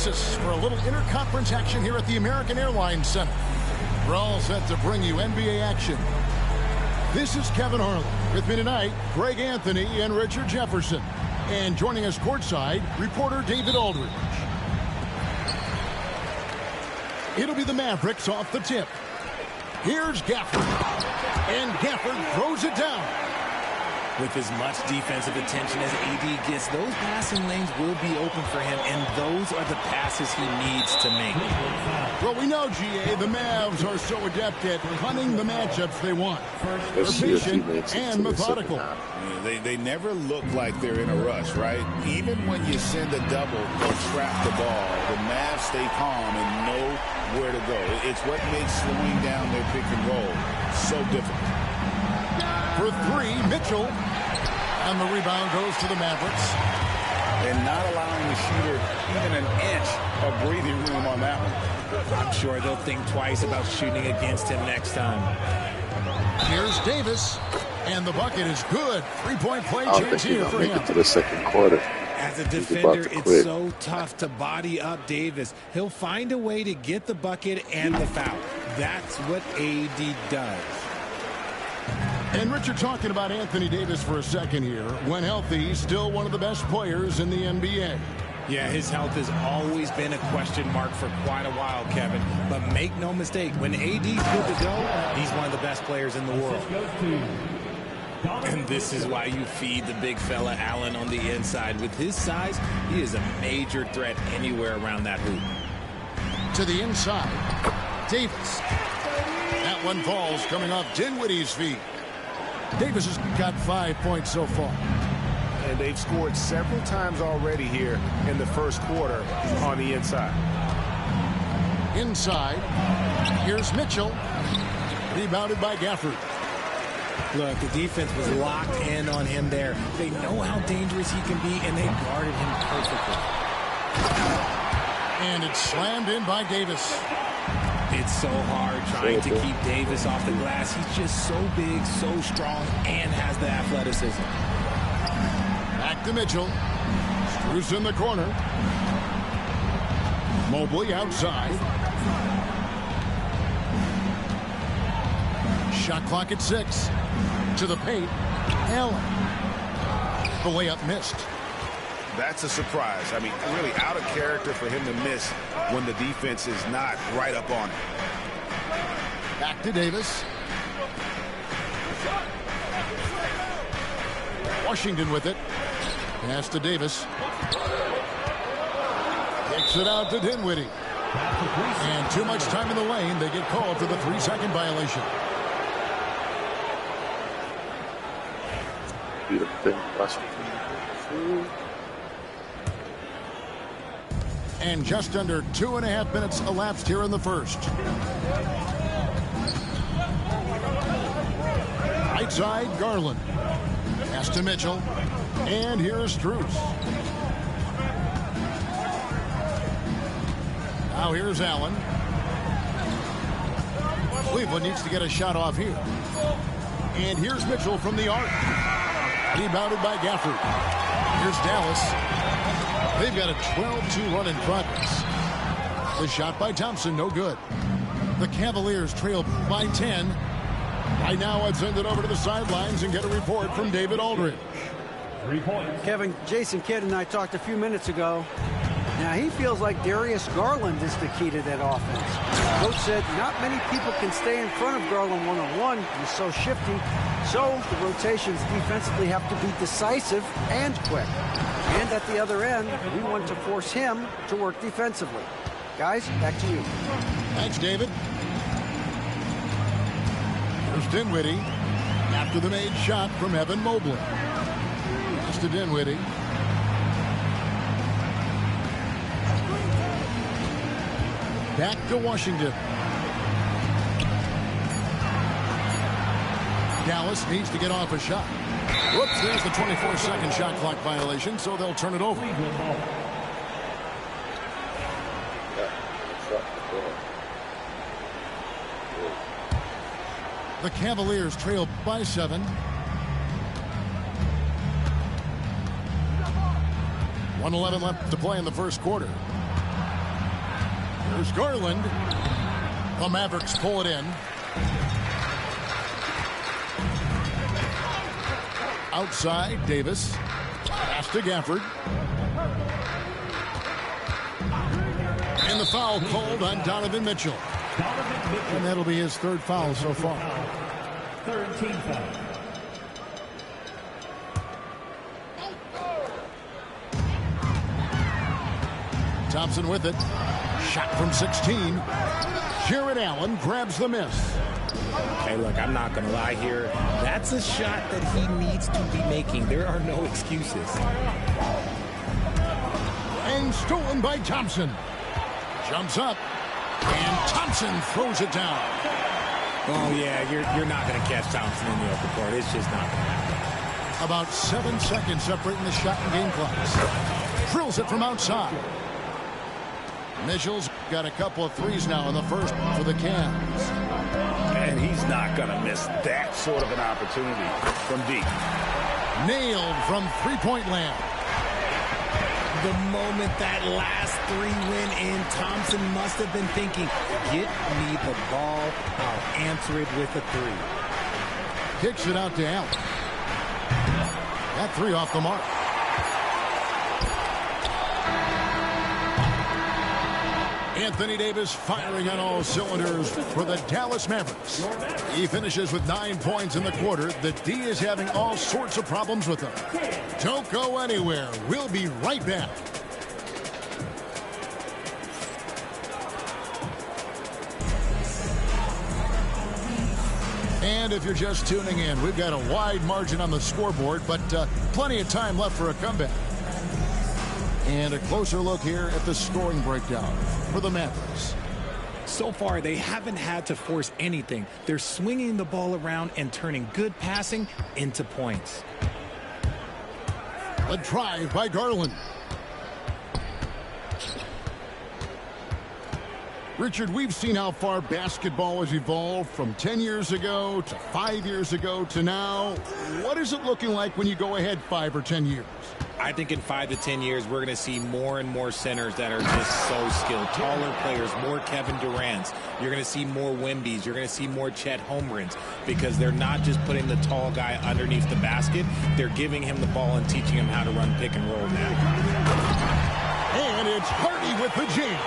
Texas for a little interconference action here at the American Airlines Center. We're all set to bring you NBA action. This is Kevin Harlan. With me tonight, Greg Anthony and Richard Jefferson. And joining us courtside, reporter David Aldridge. It'll be the Mavericks off the tip. Here's Gafford. And Gafford throws it down. With as much defensive attention as AD gets, those passing lanes will be open for him, and those are the passes he needs to make. Well, we know, GA, the Mavs are so adept at hunting the matchups they want. They're patient and methodical. Yeah, they never look like they're in a rush, right? Even when you send a double or trap the ball, the Mavs stay calm and know where to go. It's what makes slowing down their pick and roll so difficult. For three, Mitchell. And the rebound goes to the Mavericks. And not allowing the shooter even an inch of breathing room on that one. I'm sure they'll think twice about shooting against him next time. Here's Davis. And the bucket is good. Three-point play I don't chance think here he's for going to him. make it to the second quarter. As a defender, it's so tough to body up Davis. He'll find a way to get the bucket and the foul. That's what AD does. And Richard, talking about Anthony Davis for a second here. When healthy, he's still one of the best players in the NBA. Yeah, his health has always been a question mark for quite a while, Kevin. But make no mistake, when AD's good to go, he's one of the best players in the world. And this is why you feed the big fella Allen on the inside. With his size, he is a major threat anywhere around that hoop. To the inside, Davis. That one falls coming off Dinwiddie's feet. Davis has got 5 points so far. And they've scored several times already here in the first quarter on the inside. Inside, here's Mitchell. Rebounded by Gafford. Look, the defense was locked in on him there. They know how dangerous he can be, and they guarded him perfectly. And it's slammed in by Davis. It's so hard trying to keep Davis off the glass. He's just so big, so strong, and has the athleticism. Back to Mitchell. Strus in the corner. Mobley outside. Shot clock at 6. To the paint. Allen. The layup missed. That's a surprise. I mean, really out of character for him to miss when the defense is not right up on him. Back to Davis. Washington with it. Pass to Davis. Takes it out to Dinwiddie. And too much time in the lane. They get called for the 3-second violation. And just under 2.5 minutes elapsed here in the first. Right side, Garland. Pass to Mitchell. And here's Strus. Now here's Allen. Cleveland needs to get a shot off here. And here's Mitchell from the arc. Rebounded by Gafford. Here's Dallas. They've got a 12-2 run in progress. The shot by Thompson, no good. The Cavaliers trail by 10. Right now, I'd send it over to the sidelines and get a report from David Aldridge. 3 points. Kevin, Jason Kidd and I talked a few minutes ago. Now, he feels like Darius Garland is the key to that offense. Coach said not many people can stay in front of Garland one-on-one. He's so shifty. So the rotations defensively have to be decisive and quick. And at the other end, we want to force him to work defensively. Guys, back to you. Thanks, David. Here's Dinwiddie after the made shot from Evan Mobley. Pass to Dinwiddie. Back to Washington. Dallas needs to get off a shot. Whoops, there's the 24-second shot clock violation, so they'll turn it over. The Cavaliers trail by 7. 1:11 left to play in the first quarter. Here's Garland. The Mavericks pull it in. Outside, Davis. Pass to Gafford. And the foul called on Donovan Mitchell. And that'll be his third foul so far. Third team foul. Thompson with it. Shot from 16. Jared Allen grabs the miss. Hey, look, I'm not going to lie here. That's a shot that he needs to be making. There are no excuses. And stolen by Thompson. Jumps up. And Thompson throws it down. Oh, yeah, you're not going to catch Thompson in the open court. It's just not going to happen. About 7 seconds separating the shot and game clocks. Drills it from outside. Mitchell's got a couple of threes now in the first for the Cavs. And he's not going to miss that sort of an opportunity from deep. Nailed from three-point land. The moment that last three went in, Thompson must have been thinking, get me the ball, I'll answer it with a three. Kicks it out to Allen. That three off the mark. Anthony Davis firing on all cylinders for the Dallas Mavericks. He finishes with 9 points in the quarter. The D is having all sorts of problems with him. Don't go anywhere. We'll be right back. And if you're just tuning in, we've got a wide margin on the scoreboard, but plenty of time left for a comeback. And a closer look here at the scoring breakdown for the Mavericks. So far, they haven't had to force anything. They're swinging the ball around and turning good passing into points. A drive by Garland. Richard, we've seen how far basketball has evolved from 10 years ago to 5 years ago to now. What is it looking like when you go ahead 5 or 10 years? I think in 5 to 10 years, we're going to see more and more centers that are just so skilled. Taller players, more Kevin Durant's. You're going to see more Wembys. You're going to see more Chet Holmgrens because they're not just putting the tall guy underneath the basket. They're giving him the ball and teaching him how to run pick and roll now. And it's Hardy with the jam.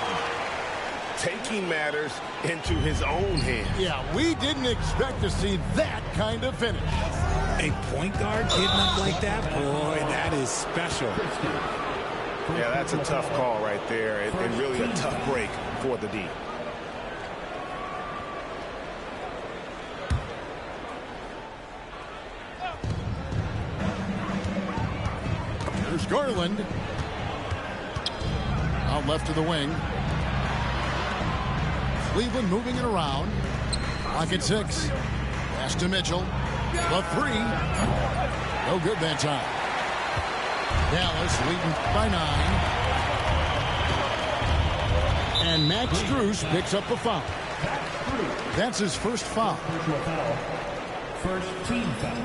Taking matters into his own hands. Yeah, we didn't expect to see that kind of finish. A point guard getting up like that? Boy, that is special. Yeah, that's a tough call right there, and really a tough break for the D. Here's Garland. Out left to the wing. Cleveland moving it around. Clock at 6. Pass to Mitchell. The three. No good that time. Dallas leading by 9. And Max Strus picks up the foul. That's his first foul. First team foul.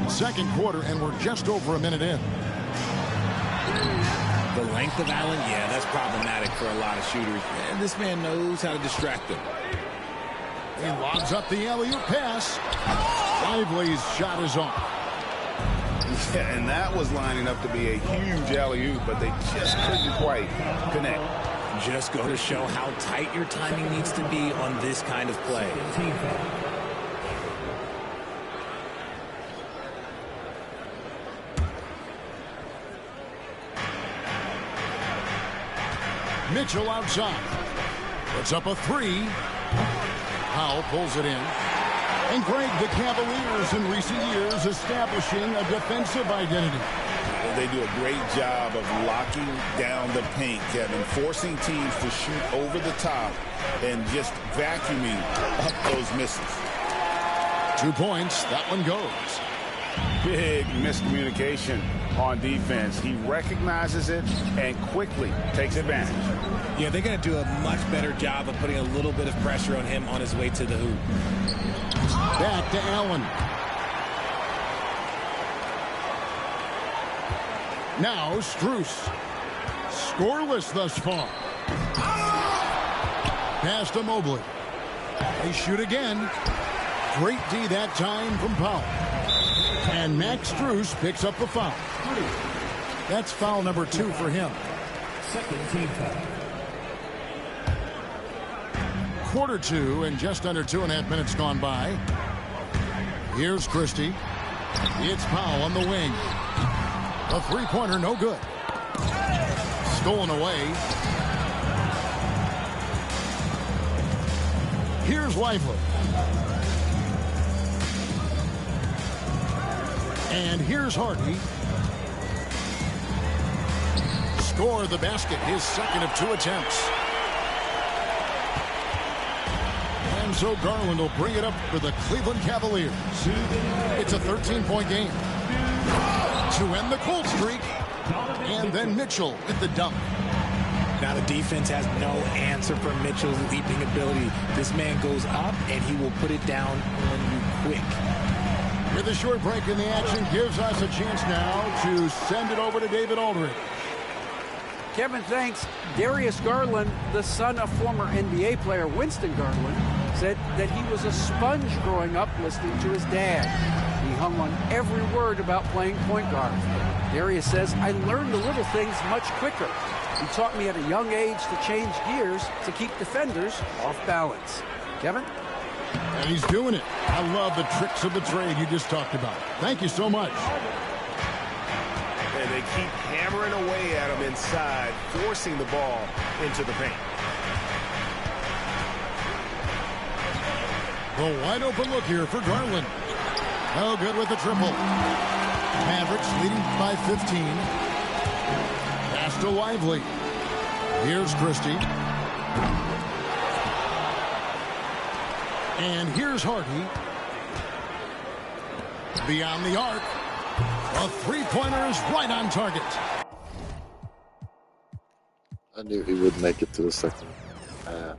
Second quarter, and we're just over a minute in. The length of Allen, yeah, that's problematic for a lot of shooters. And this man knows how to distract them. He lobs up the alley-oop pass. Lively's shot is off. Yeah, and that was lining up to be a huge alley-oop, but they just couldn't quite connect. Just go to show how tight your timing needs to be on this kind of play. Team foul. Mitchell outside. Puts up a three. Powell pulls it in. And Greg, the Cavaliers in recent years establishing a defensive identity. They do a great job of locking down the paint, Kevin, forcing teams to shoot over the top and just vacuuming up those misses. 2 points. That one goes. Big miscommunication on defense. He recognizes it and quickly takes advantage. Yeah, they're going to do a much better job of putting a little bit of pressure on him on his way to the hoop. Back to Allen. Now Strus. Scoreless thus far. Pass to Mobley. They shoot again. Great D that time from Powell. And Max Strus picks up the foul. That's foul number 2 for him. Second team foul. Quarter 2 and just under 2.5 minutes gone by. Here's Christie. It's Powell on the wing. A three-pointer, no good. Stolen away. Here's Lively. And here's Hardy. Score the basket, his second of 2 attempts. And so Garland will bring it up for the Cleveland Cavaliers. It's a 13-point game. To end the cold streak. And then Mitchell with the dunk. Now the defense has no answer for Mitchell's leaping ability. This man goes up and he will put it down on you quick. With a short break in the action, gives us a chance now to send it over to David Aldridge. Kevin, thanks. Darius Garland, the son of former NBA player Winston Garland, said that he was a sponge growing up listening to his dad. He hung on every word about playing point guard. Darius says, I learned the little things much quicker. He taught me at a young age to change gears to keep defenders off balance. Kevin? And he's doing it. I love the tricks of the trade you just talked about. Thank you so much. And they keep hammering away at him inside, forcing the ball into the paint. The wide open look here for Garland. No good with the triple. Mavericks leading by 15. Pass to Lively. Here's Christie. And here's Hardy. Beyond the arc. A three-pointer is right on target. I knew he would make it to the second half.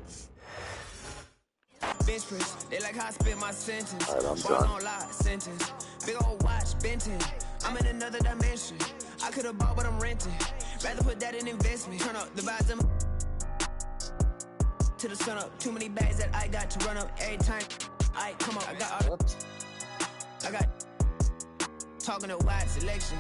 They like how I spit my sentence. All right, I'm done. Big old watch, Benton. I'm in another dimension. I could have bought, but I'm renting. Rather put that in investment. Turn up the vibes to the sun up. Too many bags that I got to run up every time. I come up. I got talking a wide selection.